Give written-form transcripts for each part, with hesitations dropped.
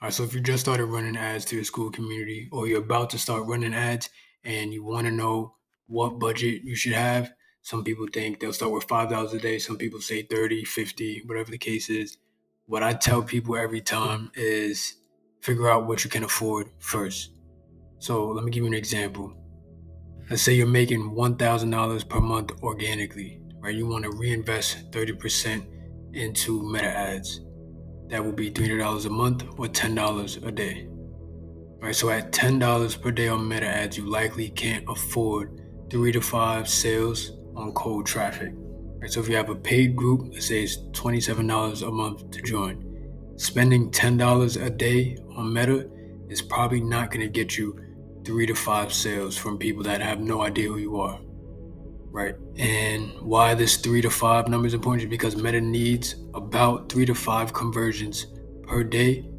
All right, so if you just started running ads to your school community or you're about to start running ads and you want to know what budget you should have, some people think they'll start with $5 a day. Some people say 30, 50, whatever the case is. What I tell people every time is figure out what you can afford first. So let me give you an example. Let's say you're making $1,000 per month organically, right? You want to reinvest 30% into meta ads. That will be $300 a month or $10 a day. Right, so at $10 per day on meta ads, you likely can't afford 3 to 5 sales on cold traffic. Right, so if you have a paid group, let's say it's $27 a month to join, spending $10 a day on meta is probably not going to get you 3 to 5 sales from people that have no idea who you are. Right, and why this 3 to 5 number is important is because Meta needs about 3 to 5 conversions per day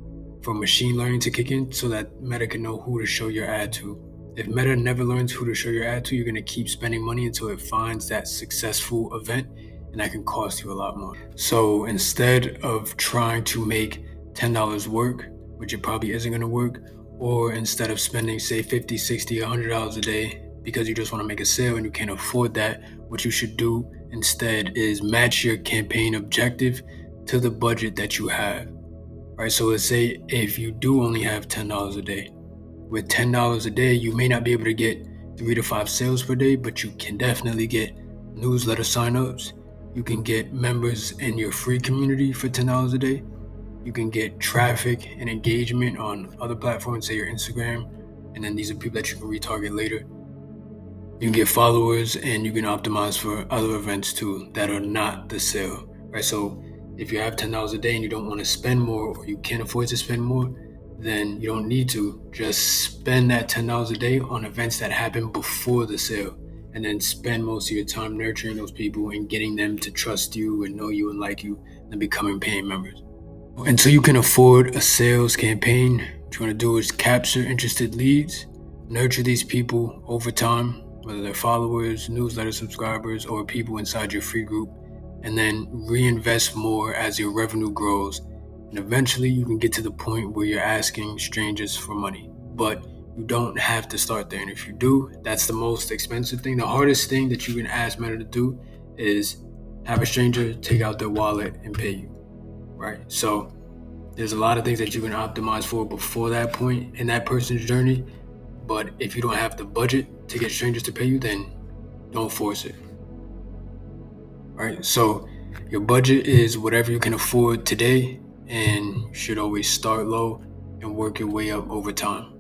for machine learning to kick in so that Meta can know who to show your ad to. If Meta never learns who to show your ad to, you're going to keep spending money until it finds that successful event, and that can cost you a lot more. So instead of trying to make $10 work, which it probably isn't going to work, or instead of spending, say, $50, $60, $100 a day because you just want to make a sale and you can't afford that, what you should do instead is match your campaign objective to the budget that you have. Right, so let's say if you do only have $10 a day, with $10 a day, you may not be able to get 3 to 5 sales per day, but you can definitely get newsletter signups. You can get members in your free community for $10 a day. You can get traffic and engagement on other platforms, say your Instagram, and then these are people that you can retarget later. You can get followers and you can optimize for other events too that are not the sale, right? So if you have $10 a day and you don't want to spend more or you can't afford to spend more, then you don't need to. Just spend that $10 a day on events that happen before the sale, and then spend most of your time nurturing those people and getting them to trust you and know you and like you and becoming paying members. Until you can afford a sales campaign, what you want to do is capture interested leads, nurture these people over time, whether they're followers, newsletter subscribers, or people inside your free group, and then reinvest more as your revenue grows. And eventually you can get to the point where you're asking strangers for money. But you don't have to start there. And if you do, that's the most expensive thing. The hardest thing that you can ask Meta to do is have a stranger take out their wallet and pay you. Right? So there's a lot of things that you can optimize for before that point in that person's journey. But if you don't have the budget to get strangers to pay you, then don't force it. Right? So your budget is whatever you can afford today, and you should always start low and work your way up over time.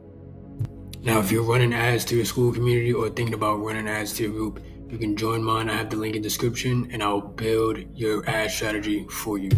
Now, if you're running ads to your school community or thinking about running ads to your group, you can join mine. I have the link in the description, and I'll build your ad strategy for you.